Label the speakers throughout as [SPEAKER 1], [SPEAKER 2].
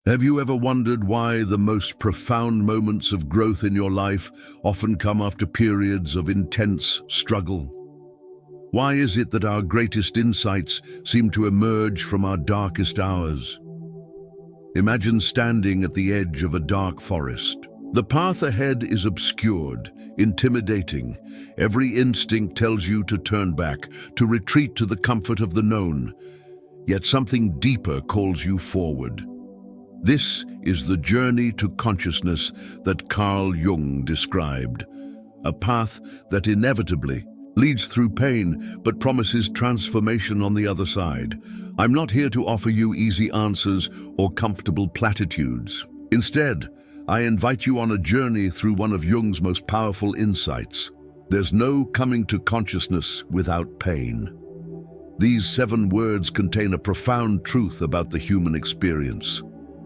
[SPEAKER 1] Have you ever wondered why the most profound moments of growth in your life often come after periods of intense struggle? Why is it that our greatest insights seem to emerge from our darkest hours? Imagine standing at the edge of a dark forest. The path ahead is obscured, intimidating. Every instinct tells you to turn back, to retreat to the comfort of the known. Yet something deeper calls you forward. This is the journey to consciousness that Carl Jung described, a path that inevitably leads through pain but promises transformation on the other side. I'm not here to offer you easy answers or comfortable platitudes. Instead, I invite you on a journey through one of Jung's most powerful insights. There's no coming to consciousness without pain. These 7 words contain a profound truth about the human experience.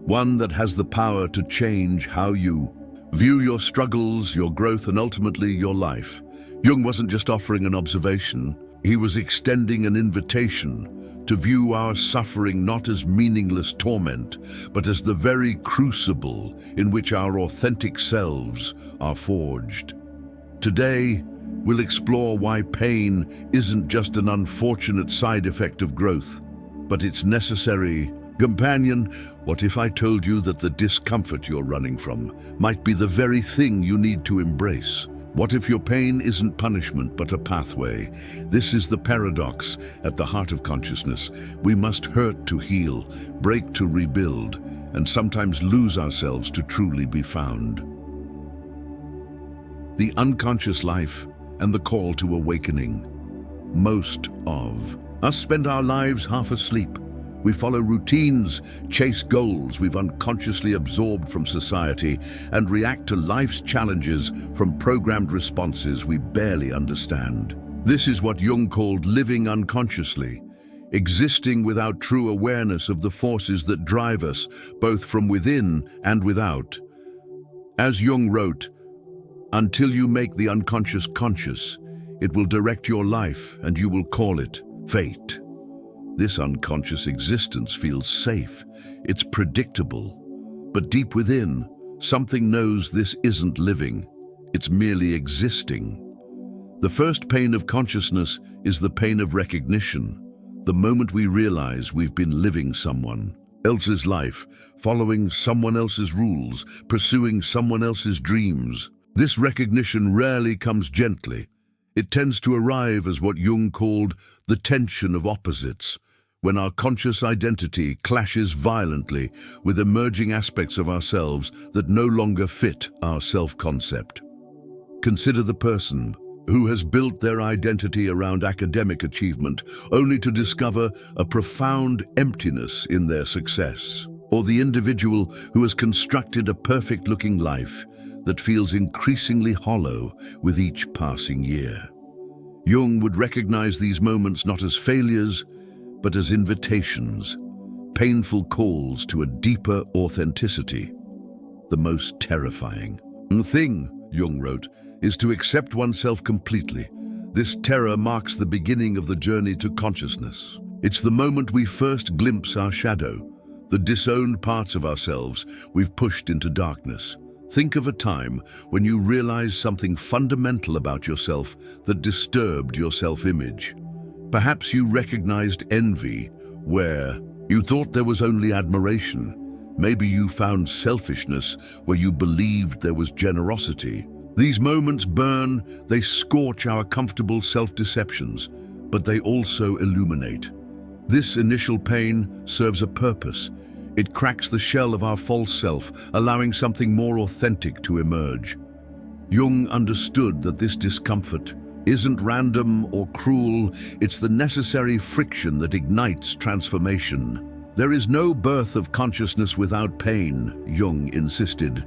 [SPEAKER 1] One that has the power to change how you view your struggles, your growth, and ultimately your life. Jung wasn't just offering an observation, he was extending an invitation to view our suffering not as meaningless torment, but as the very crucible in which our authentic selves are forged. Today, we'll explore why pain isn't just an unfortunate side effect of growth, but it's necessary companion. What if I told you that the discomfort you're running from might be the very thing you need to embrace? What if your pain isn't punishment but a pathway? This is the paradox at the heart of consciousness. We must hurt to heal, break to rebuild, and sometimes lose ourselves to truly be found. The unconscious life and the call to awakening. Most of us spend our lives half asleep. We follow routines, chase goals we've unconsciously absorbed from society, and react to life's challenges from programmed responses we barely understand. This is what Jung called living unconsciously, existing without true awareness of the forces that drive us, both from within and without. As Jung wrote, "Until you make the unconscious conscious, it will direct your life and you will call it fate." This unconscious existence feels safe, it's predictable, but deep within, something knows this isn't living, it's merely existing. The first pain of consciousness is the pain of recognition, the moment we realize we've been living someone else's life, following someone else's rules, pursuing someone else's dreams. This recognition rarely comes gently. It tends to arrive as what Jung called the tension of opposites, when our conscious identity clashes violently with emerging aspects of ourselves that no longer fit our self-concept. Consider the person who has built their identity around academic achievement only to discover a profound emptiness in their success, or the individual who has constructed a perfect-looking life that feels increasingly hollow with each passing year. Jung would recognize these moments not as failures, but as invitations, painful calls to a deeper authenticity. The most terrifying thing, Jung wrote, is to accept oneself completely. This terror marks the beginning of the journey to consciousness. It's the moment we first glimpse our shadow, the disowned parts of ourselves we've pushed into darkness. Think of a time when you realized something fundamental about yourself that disturbed your self-image. Perhaps you recognized envy where you thought there was only admiration. Maybe you found selfishness where you believed there was generosity. These moments burn, they scorch our comfortable self-deceptions, but they also illuminate. This initial pain serves a purpose. It cracks the shell of our false self, allowing something more authentic to emerge. Jung understood that this discomfort isn't random or cruel, it's the necessary friction that ignites transformation. There is no birth of consciousness without pain, Jung insisted.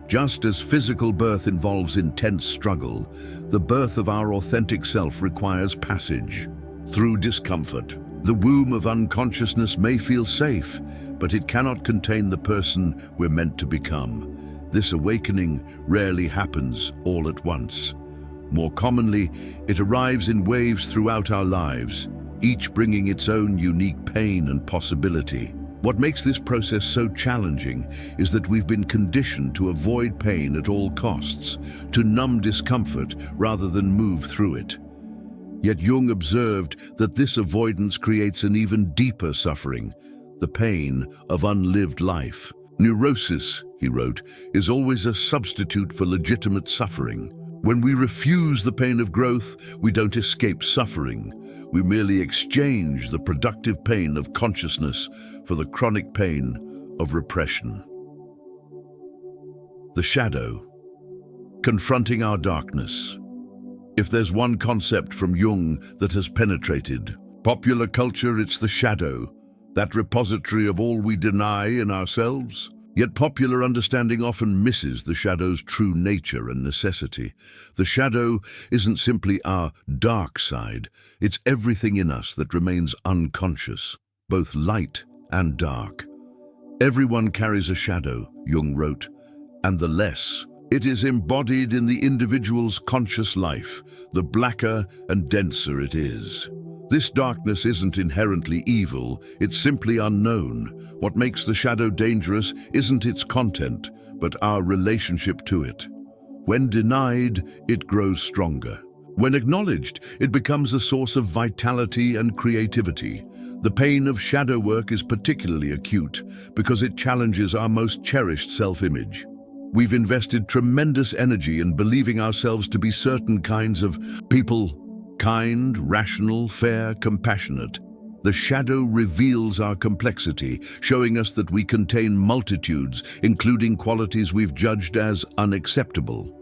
[SPEAKER 1] Just as physical birth involves intense struggle, the birth of our authentic self requires passage through discomfort. The womb of unconsciousness may feel safe, but it cannot contain the person we're meant to become. This awakening rarely happens all at once. More commonly, it arrives in waves throughout our lives, each bringing its own unique pain and possibility. What makes this process so challenging is that we've been conditioned to avoid pain at all costs, to numb discomfort rather than move through it. Yet Jung observed that this avoidance creates an even deeper suffering, the pain of unlived life. Neurosis, he wrote, is always a substitute for legitimate suffering. When we refuse the pain of growth, we don't escape suffering. We merely exchange the productive pain of consciousness for the chronic pain of repression. The shadow, confronting our darkness. If there's one concept from Jung that has penetrated popular culture, it's the shadow, that repository of all we deny in ourselves. Yet popular understanding often misses the shadow's true nature and necessity. The shadow isn't simply our dark side, it's everything in us that remains unconscious, both light and dark. Everyone carries a shadow, Jung wrote, and the less it is embodied in the individual's conscious life, the blacker and denser it is. This darkness isn't inherently evil, it's simply unknown. What makes the shadow dangerous isn't its content, but our relationship to it. When denied, it grows stronger. When acknowledged, it becomes a source of vitality and creativity. The pain of shadow work is particularly acute because it challenges our most cherished self-image. We've invested tremendous energy in believing ourselves to be certain kinds of people: kind, rational, fair, compassionate. The shadow reveals our complexity, showing us that we contain multitudes, including qualities we've judged as unacceptable.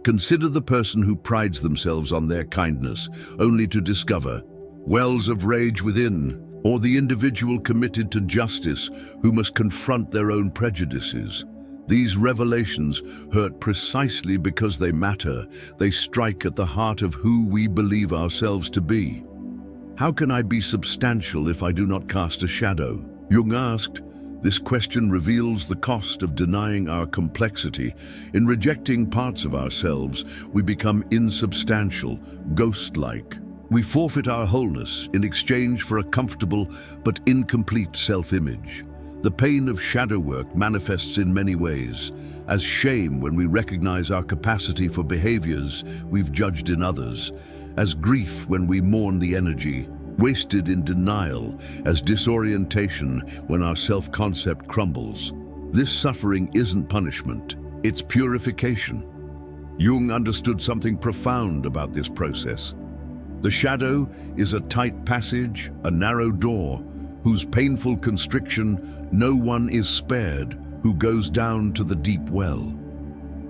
[SPEAKER 1] Consider the person who prides themselves on their kindness, only to discover wells of rage within, or the individual committed to justice who must confront their own prejudices. These revelations hurt precisely because they matter. They strike at the heart of who we believe ourselves to be. How can I be substantial if I do not cast a shadow? Jung asked. This question reveals the cost of denying our complexity. In rejecting parts of ourselves, we become insubstantial, ghost-like. We forfeit our wholeness in exchange for a comfortable but incomplete self-image. The pain of shadow work manifests in many ways, as shame when we recognize our capacity for behaviors we've judged in others, as grief when we mourn the energy wasted in denial, as disorientation when our self-concept crumbles. This suffering isn't punishment, it's purification. Jung understood something profound about this process. The shadow is a tight passage, a narrow door, whose painful constriction no one is spared who goes down to the deep well.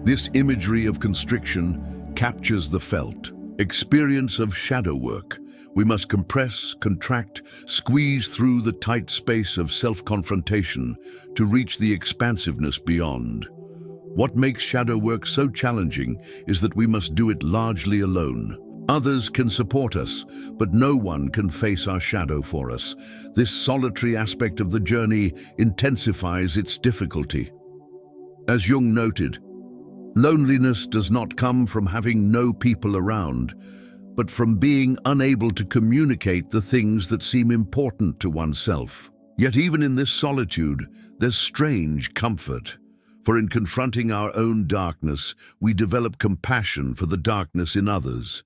[SPEAKER 1] This imagery of constriction captures the felt experience of shadow work. We must compress, contract, squeeze through the tight space of self-confrontation to reach the expansiveness beyond. What makes shadow work so challenging is that we must do it largely alone. Others can support us, but no one can face our shadow for us. This solitary aspect of the journey intensifies its difficulty. As Jung noted, loneliness does not come from having no people around, but from being unable to communicate the things that seem important to oneself. Yet even in this solitude, there's strange comfort. For in confronting our own darkness, we develop compassion for the darkness in others.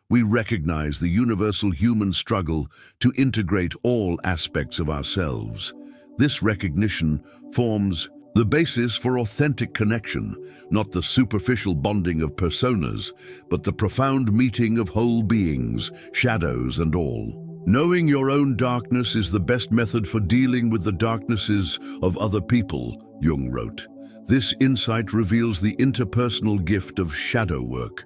[SPEAKER 1] We recognize the universal human struggle to integrate all aspects of ourselves. This recognition forms the basis for authentic connection, not the superficial bonding of personas, but the profound meeting of whole beings, shadows and all. Knowing your own darkness is the best method for dealing with the darknesses of other people, Jung wrote. This insight reveals the interpersonal gift of shadow work.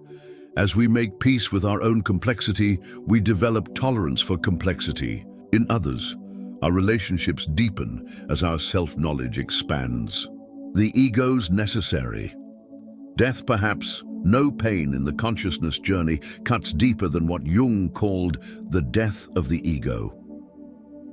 [SPEAKER 1] As we make peace with our own complexity, we develop tolerance for complexity in others. Our relationships deepen as our self-knowledge expands. The ego's necessary. Death, perhaps, no pain in the consciousness journey cuts deeper than what Jung called the death of the ego.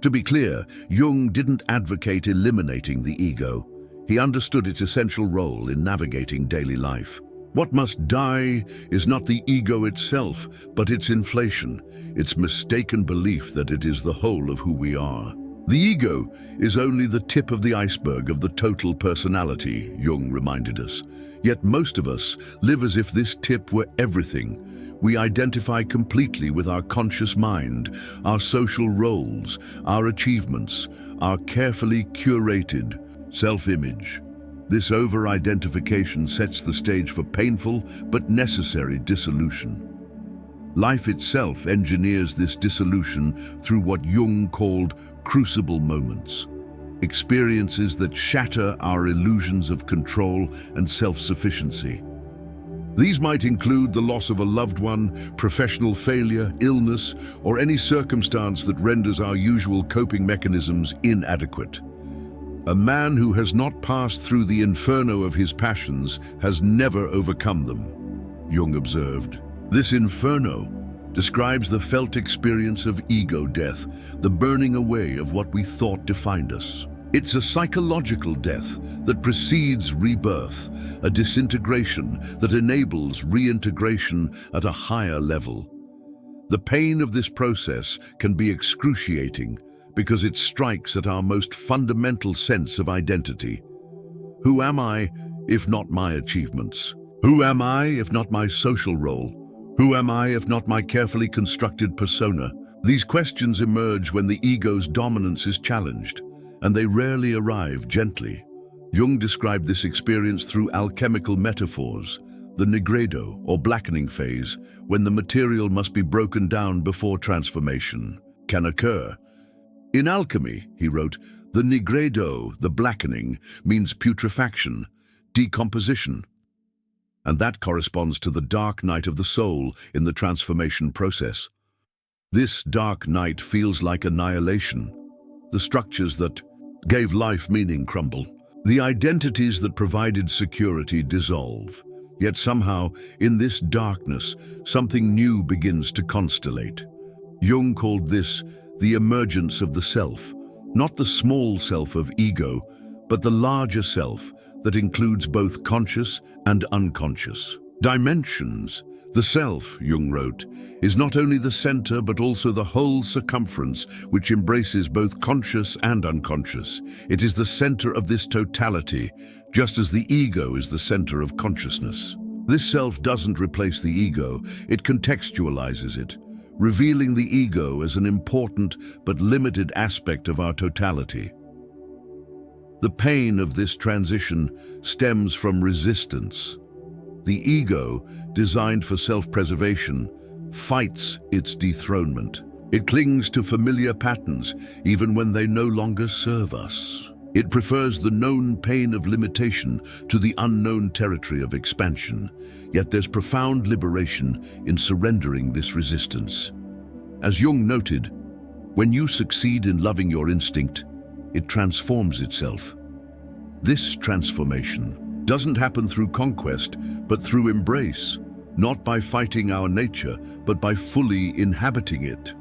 [SPEAKER 1] To be clear, Jung didn't advocate eliminating the ego. He understood its essential role in navigating daily life. What must die is not the ego itself, but its inflation, its mistaken belief that it is the whole of who we are. The ego is only the tip of the iceberg of the total personality, Jung reminded us. Yet most of us live as if this tip were everything. We identify completely with our conscious mind, our social roles, our achievements, our carefully curated self-image. This over-identification sets the stage for painful but necessary dissolution. Life itself engineers this dissolution through what Jung called crucible moments, experiences that shatter our illusions of control and self-sufficiency. These might include the loss of a loved one, professional failure, illness, or any circumstance that renders our usual coping mechanisms inadequate. A man who has not passed through the inferno of his passions has never overcome them, Jung observed. This inferno describes the felt experience of ego death, the burning away of what we thought defined us. It's a psychological death that precedes rebirth, a disintegration that enables reintegration at a higher level. The pain of this process can be excruciating because it strikes at our most fundamental sense of identity. Who am I, if not my achievements? Who am I, if not my social role? Who am I, if not my carefully constructed persona? These questions emerge when the ego's dominance is challenged, and they rarely arrive gently. Jung described this experience through alchemical metaphors. The nigredo, or blackening phase, when the material must be broken down before transformation, can occur. In alchemy, he wrote, the nigredo, the blackening, means putrefaction, decomposition. And that corresponds to the dark night of the soul in the transformation process. This dark night feels like annihilation. The structures that gave life meaning crumble. The identities that provided security dissolve. Yet somehow, in this darkness, something new begins to constellate. Jung called this the emergence of the self, not the small self of ego, but the larger self that includes both conscious and unconscious dimensions. The self, Jung wrote, is not only the center but also the whole circumference which embraces both conscious and unconscious. It is the center of this totality, just as the ego is the center of consciousness. This self doesn't replace the ego, it contextualizes it, revealing the ego as an important but limited aspect of our totality. The pain of this transition stems from resistance. The ego, designed for self-preservation, fights its dethronement. It clings to familiar patterns even when they no longer serve us. It prefers the known pain of limitation to the unknown territory of expansion. Yet there's profound liberation in surrendering this resistance. As Jung noted, when you succeed in loving your instinct, it transforms itself. This transformation doesn't happen through conquest, but through embrace, not by fighting our nature, but by fully inhabiting it.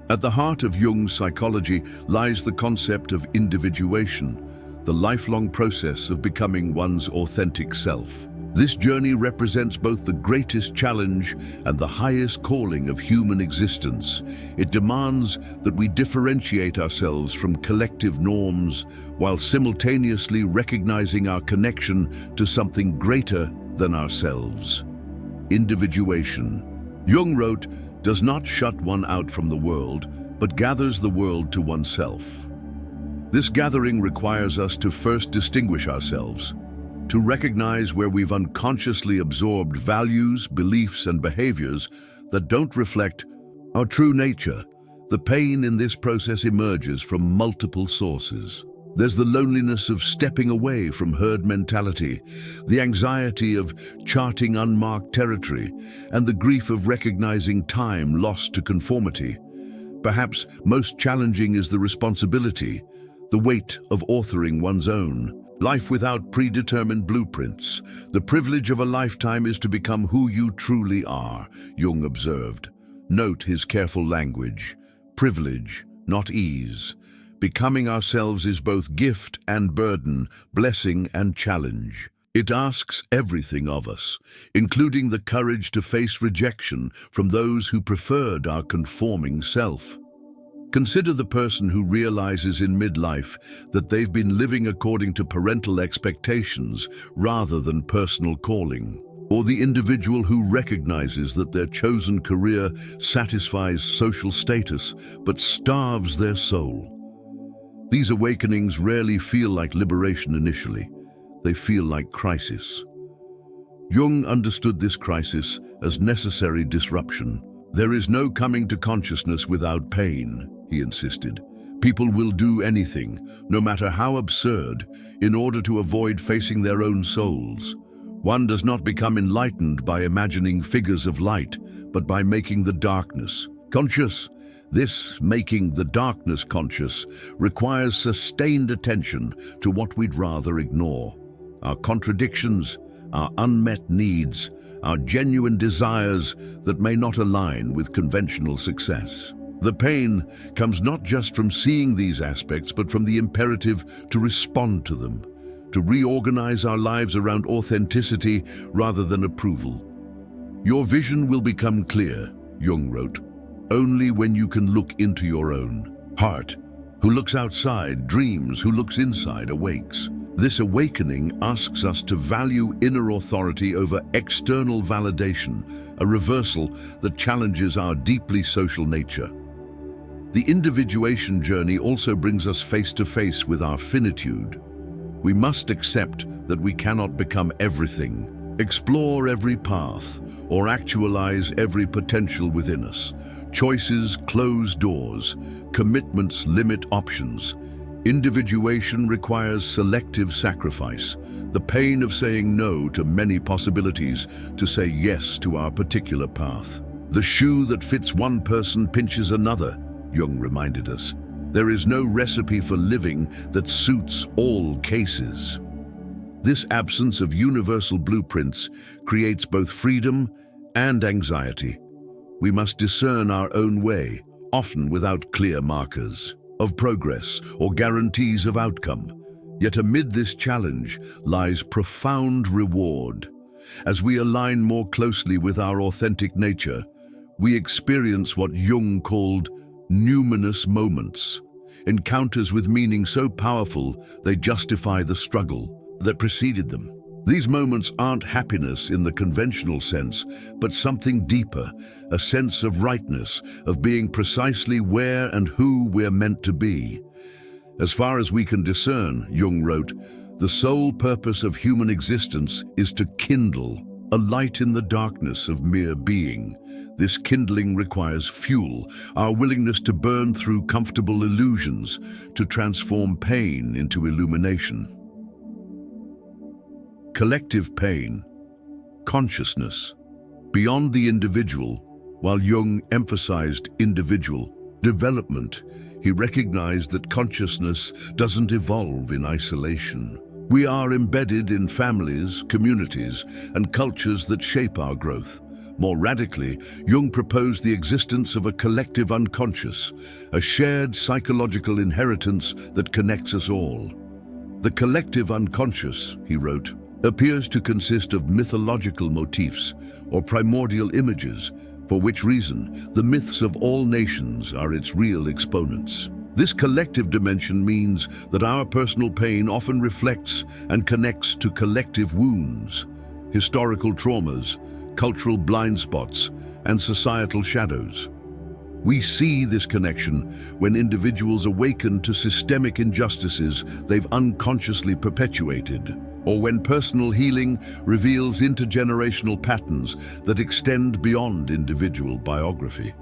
[SPEAKER 1] At the heart of Jung's psychology lies the concept of individuation, the lifelong process of becoming one's authentic self. This journey represents both the greatest challenge and the highest calling of human existence. It demands that we differentiate ourselves from collective norms while simultaneously recognizing our connection to something greater than ourselves. Individuation, Jung wrote, does not shut one out from the world, but gathers the world to oneself. This gathering requires us to first distinguish ourselves, to recognize where we've unconsciously absorbed values, beliefs, and behaviors that don't reflect our true nature. The pain in this process emerges from multiple sources. There's the loneliness of stepping away from herd mentality, the anxiety of charting unmarked territory, and the grief of recognizing time lost to conformity. Perhaps most challenging is the responsibility, the weight of authoring one's own life without predetermined blueprints. The privilege of a lifetime is to become who you truly are, Jung observed. Note his careful language. Privilege, not ease. Becoming ourselves is both gift and burden, blessing and challenge. It asks everything of us, including the courage to face rejection from those who preferred our conforming self. Consider the person who realizes in midlife that they've been living according to parental expectations rather than personal calling. Or the individual who recognizes that their chosen career satisfies social status but starves their soul. These awakenings rarely feel like liberation initially. They feel like crisis. Jung understood this crisis as necessary disruption. There is no coming to consciousness without pain, he insisted. People will do anything, no matter how absurd, in order to avoid facing their own souls. One does not become enlightened by imagining figures of light, but by making the darkness conscious. This making the darkness conscious requires sustained attention to what we'd rather ignore. Our contradictions, our unmet needs, our genuine desires that may not align with conventional success. The pain comes not just from seeing these aspects, but from the imperative to respond to them, to reorganize our lives around authenticity rather than approval. Your vision will become clear, Jung wrote, only when you can look into your own heart. Who looks outside dreams, who looks inside awakes. This awakening asks us to value inner authority over external validation, a reversal that challenges our deeply social nature. The individuation journey also brings us face to face with our finitude. We must accept that we cannot become everything, explore every path, or actualize every potential within us. Choices close doors, commitments limit options. Individuation requires selective sacrifice, the pain of saying no to many possibilities to say yes to our particular path. The shoe that fits one person pinches another, Jung reminded us. There is no recipe for living that suits all cases. This absence of universal blueprints creates both freedom and anxiety. We must discern our own way, often without clear markers of progress or guarantees of outcome. Yet amid this challenge lies profound reward. As we align more closely with our authentic nature, we experience what Jung called numinous moments, encounters with meaning so powerful they justify the struggle that preceded them. These moments aren't happiness in the conventional sense, but something deeper, a sense of rightness, of being precisely where and who we're meant to be. As far as we can discern, Jung wrote, the sole purpose of human existence is to kindle a light in the darkness of mere being. This kindling requires fuel, our willingness to burn through comfortable illusions, to transform pain into illumination. Collective pain, consciousness, beyond the individual. While Jung emphasized individual development, he recognized that consciousness doesn't evolve in isolation. We are embedded in families, communities, and cultures that shape our growth. More radically, Jung proposed the existence of a collective unconscious, a shared psychological inheritance that connects us all. The collective unconscious, he wrote, appears to consist of mythological motifs or primordial images, for which reason the myths of all nations are its real exponents. This collective dimension means that our personal pain often reflects and connects to collective wounds, historical traumas, cultural blind spots, and societal shadows. We see this connection when individuals awaken to systemic injustices they've unconsciously perpetuated, or when personal healing reveals intergenerational patterns that extend beyond individual biography.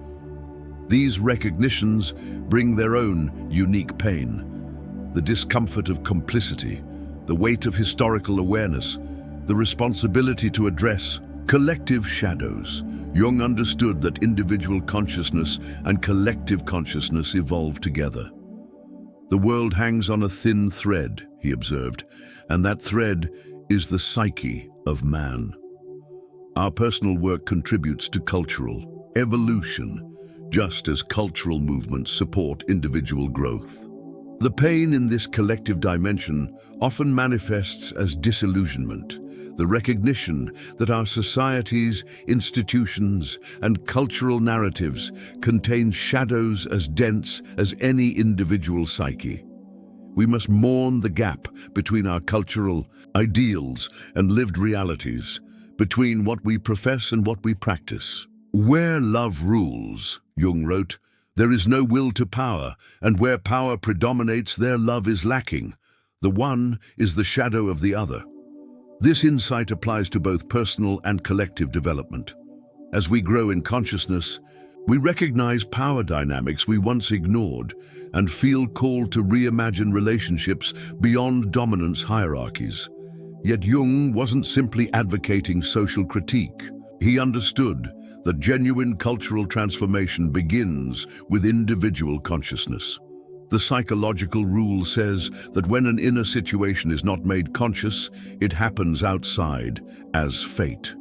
[SPEAKER 1] These recognitions bring their own unique pain, the discomfort of complicity, the weight of historical awareness, the responsibility to address collective shadows. Jung understood that individual consciousness and collective consciousness evolve together. The world hangs on a thin thread, he observed, and that thread is the psyche of man. Our personal work contributes to cultural evolution, just as cultural movements support individual growth. The pain in this collective dimension often manifests as disillusionment, the recognition that our societies, institutions, and cultural narratives contain shadows as dense as any individual psyche. We must mourn the gap between our cultural ideals and lived realities, between what we profess and what we practice. Where love rules, Jung wrote, there is no will to power, and where power predominates, there love is lacking. The one is the shadow of the other. This insight applies to both personal and collective development. As we grow in consciousness, we recognize power dynamics we once ignored and feel called to reimagine relationships beyond dominance hierarchies. Yet Jung wasn't simply advocating social critique. He understood that genuine cultural transformation begins with individual consciousness. The psychological rule says that when an inner situation is not made conscious, it happens outside as fate.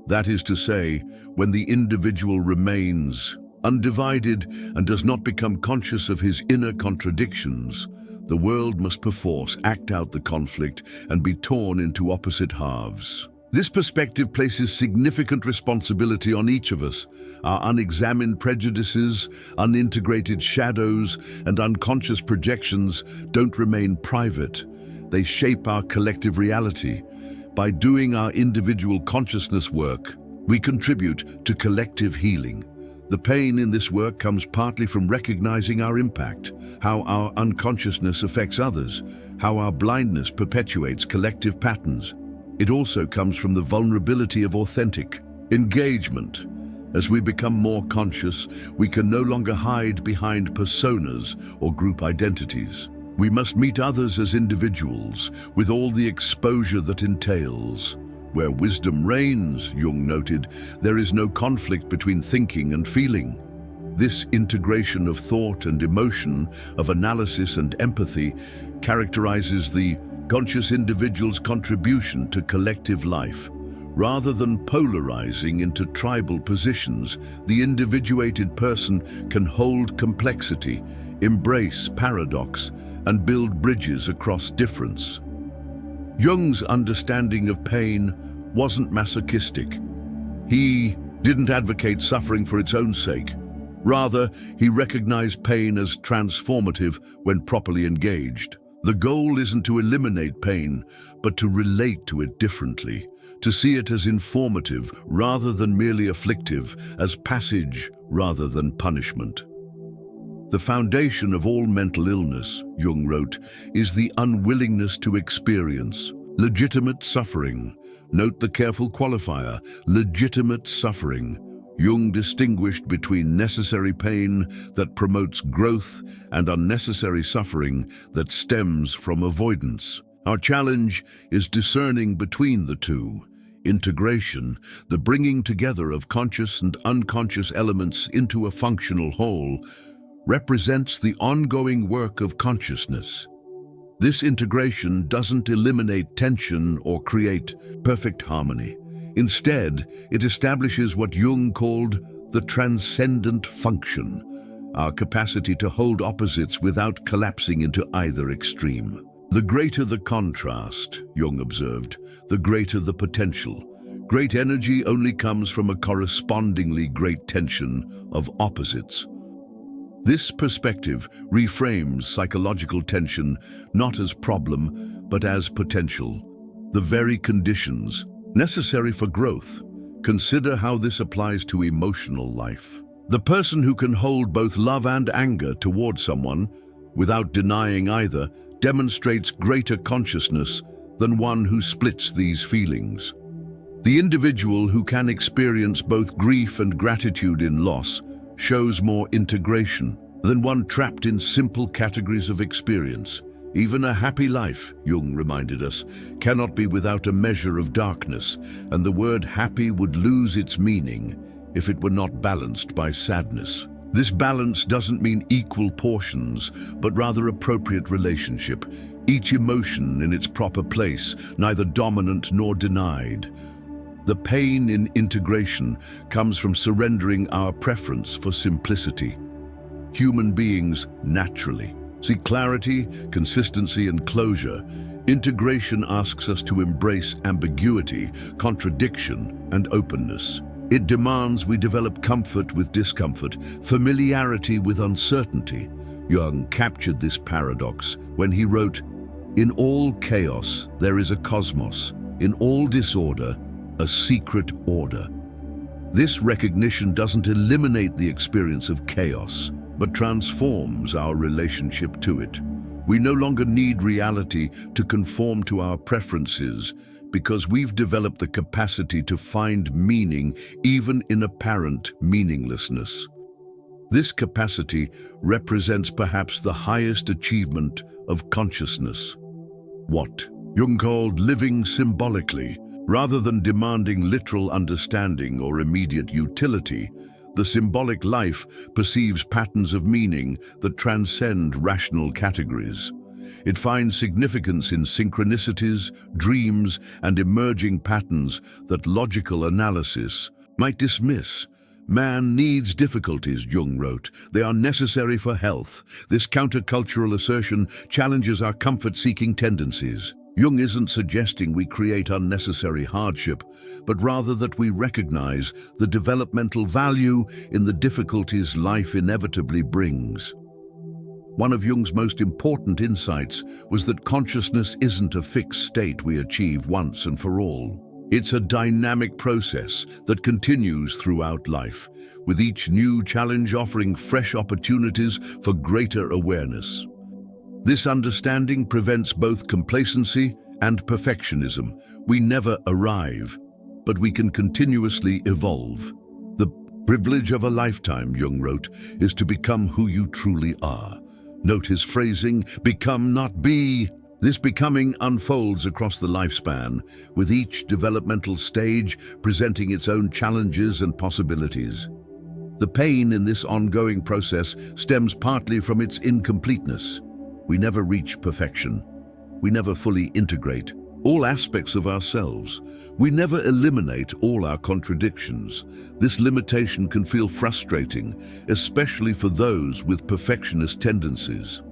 [SPEAKER 1] That is to say, when the individual remains undivided and does not become conscious of his inner contradictions, the world must perforce act out the conflict and be torn into opposite halves. This perspective places significant responsibility on each of us. Our unexamined prejudices, unintegrated shadows, and unconscious projections don't remain private. They shape our collective reality. By doing our individual consciousness work, we contribute to collective healing. The pain in this work comes partly from recognizing our impact, how our unconsciousness affects others, how our blindness perpetuates collective patterns. It also comes from the vulnerability of authentic engagement. As we become more conscious, we can no longer hide behind personas or group identities. We must meet others as individuals, with all the exposure that entails. Where wisdom reigns, Jung noted, there is no conflict between thinking and feeling. This integration of thought and emotion, of analysis and empathy, characterizes the conscious individual's contribution to collective life. Rather than polarizing into tribal positions, the individuated person can hold complexity, embrace paradox, and build bridges across difference. Jung's understanding of pain wasn't masochistic. He didn't advocate suffering for its own sake. Rather, he recognized pain as transformative when properly engaged. The goal isn't to eliminate pain, but to relate to it differently, to see it as informative rather than merely afflictive, as passage rather than punishment. The foundation of all mental illness, Jung wrote, is the unwillingness to experience legitimate suffering. Note the careful qualifier, legitimate suffering. Jung distinguished between necessary pain that promotes growth and unnecessary suffering that stems from avoidance. Our challenge is discerning between the two. Integration, the bringing together of conscious and unconscious elements into a functional whole, represents the ongoing work of consciousness. This integration doesn't eliminate tension or create perfect harmony. Instead, it establishes what Jung called the transcendent function, our capacity to hold opposites without collapsing into either extreme. The greater the contrast, Jung observed, the greater the potential. Great energy only comes from a correspondingly great tension of opposites. This perspective reframes psychological tension not as problem, but as potential, the very conditions necessary for growth. Consider how this applies to emotional life. The person who can hold both love and anger toward someone, without denying either, demonstrates greater consciousness than one who splits these feelings. The individual who can experience both grief and gratitude in loss shows more integration than one trapped in simple categories of experience. Even a happy life, Jung reminded us, cannot be without a measure of darkness, and the word happy would lose its meaning if it were not balanced by sadness. This balance doesn't mean equal portions, but rather appropriate relationship, each emotion in its proper place, neither dominant nor denied. The pain in integration comes from surrendering our preference for simplicity. Human beings naturally See, clarity, consistency, and closure. Integration asks us to embrace ambiguity, contradiction, and openness. It demands we develop comfort with discomfort, familiarity with uncertainty. Jung captured this paradox when he wrote, "In all chaos, there is a cosmos. In all disorder, a secret order." This recognition doesn't eliminate the experience of chaos, but transforms our relationship to it. We no longer need reality to conform to our preferences because we've developed the capacity to find meaning even in apparent meaninglessness. This capacity represents perhaps the highest achievement of consciousness. What Jung called living symbolically. Rather than demanding literal understanding or immediate utility, the symbolic life perceives patterns of meaning that transcend rational categories. It finds significance in synchronicities, dreams, and emerging patterns that logical analysis might dismiss. Man needs difficulties, Jung wrote. They are necessary for health. This countercultural assertion challenges our comfort-seeking tendencies. Jung isn't suggesting we create unnecessary hardship, but rather that we recognize the developmental value in the difficulties life inevitably brings. One of Jung's most important insights was that consciousness isn't a fixed state we achieve once and for all. It's a dynamic process that continues throughout life, with each new challenge offering fresh opportunities for greater awareness. This understanding prevents both complacency and perfectionism. We never arrive, but we can continuously evolve. The privilege of a lifetime, Jung wrote, is to become who you truly are. Note his phrasing, become, not be. This becoming unfolds across the lifespan, with each developmental stage presenting its own challenges and possibilities. The pain in this ongoing process stems partly from its incompleteness. We never reach perfection. We never fully integrate all aspects of ourselves. We never eliminate all our contradictions. This limitation can feel frustrating, especially for those with perfectionist tendencies.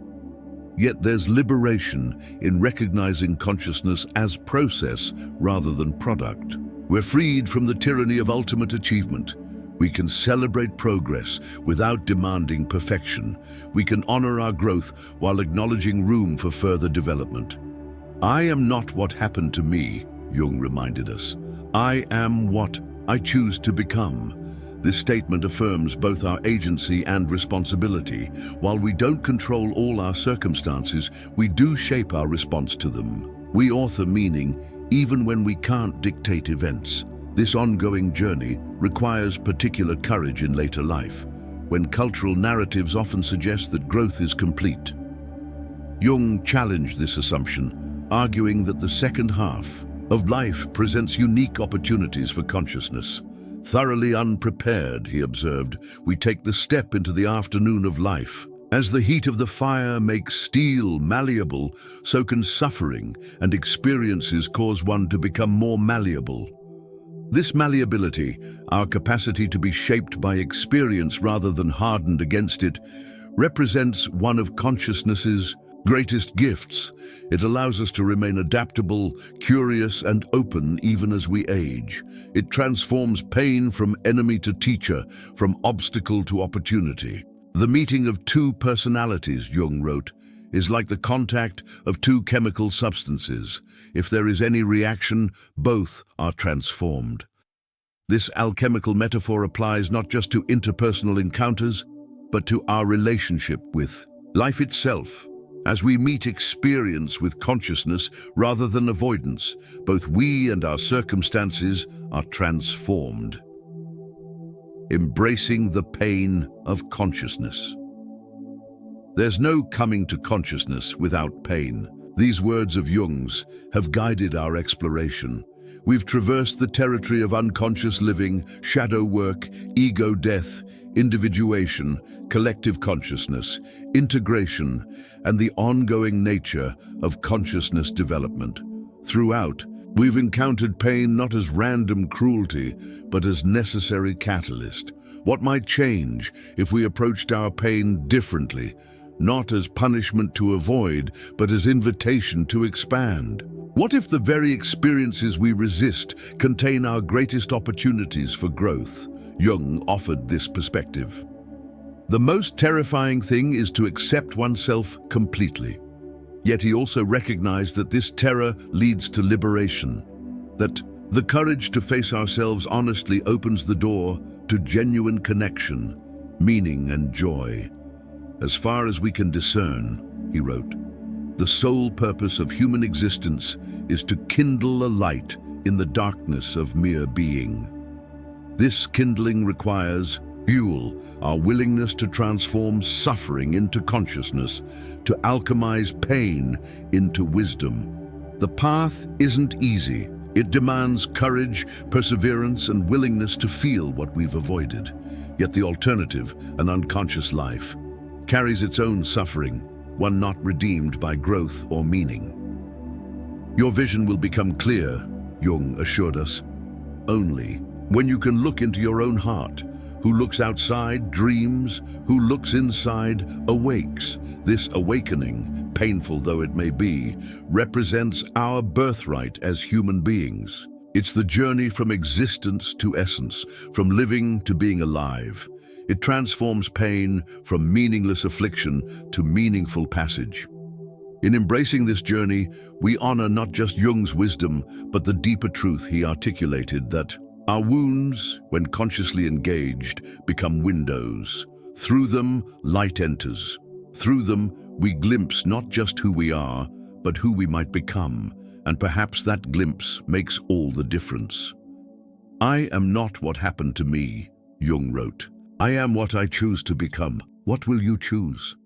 [SPEAKER 1] Yet there's liberation in recognizing consciousness as process rather than product. We're freed from the tyranny of ultimate achievement. We can celebrate progress without demanding perfection. We can honor our growth while acknowledging room for further development. I am not what happened to me, Jung reminded us. I am what I choose to become. This statement affirms both our agency and responsibility. While we don't control all our circumstances, we do shape our response to them. We author meaning even when we can't dictate events. This ongoing journey requires particular courage in later life, when cultural narratives often suggest that growth is complete. Jung challenged this assumption, arguing that the second half of life presents unique opportunities for consciousness. Thoroughly unprepared, he observed, we take the step into the afternoon of life. As the heat of the fire makes steel malleable, so can suffering and experiences cause one to become more malleable. This malleability, our capacity to be shaped by experience rather than hardened against it, represents one of consciousness's greatest gifts. It allows us to remain adaptable, curious, and open even as we age. It transforms pain from enemy to teacher, from obstacle to opportunity. The meeting of two personalities, Jung wrote, is like the contact of two chemical substances. If there is any reaction, both are transformed. This alchemical metaphor applies not just to interpersonal encounters, but to our relationship with life itself. As we meet experience with consciousness rather than avoidance, both we and our circumstances are transformed. Embracing the pain of consciousness. There's no coming to consciousness without pain. These words of Jung's have guided our exploration. We've traversed the territory of unconscious living, shadow work, ego death, individuation, collective consciousness, integration, and the ongoing nature of consciousness development. Throughout, we've encountered pain not as random cruelty, but as necessary catalyst. What might change if we approached our pain differently? not as punishment to avoid, but as invitation to expand. What if the very experiences we resist contain our greatest opportunities for growth? Jung offered this perspective. The most terrifying thing is to accept oneself completely. Yet he also recognized that this terror leads to liberation, that the courage to face ourselves honestly opens the door to genuine connection, meaning and joy. As far as we can discern, he wrote, the sole purpose of human existence is to kindle a light in the darkness of mere being. This kindling requires fuel, our willingness to transform suffering into consciousness, to alchemize pain into wisdom. The path isn't easy. It demands courage, perseverance, and willingness to feel what we've avoided. Yet the alternative, an unconscious life, carries its own suffering, one not redeemed by growth or meaning. Your vision will become clear, Jung assured us, only when you can look into your own heart. Who looks outside dreams, who looks inside awakes. This awakening, painful though it may be, represents our birthright as human beings. It's the journey from existence to essence, from living to being alive. It transforms pain from meaningless affliction to meaningful passage. In embracing this journey, we honor not just Jung's wisdom, but the deeper truth he articulated, that our wounds, when consciously engaged, become windows. Through them, light enters. Through them, we glimpse not just who we are, but who we might become, and perhaps that glimpse makes all the difference. I am not what happened to me, Jung wrote. I am what I choose to become. What will you choose?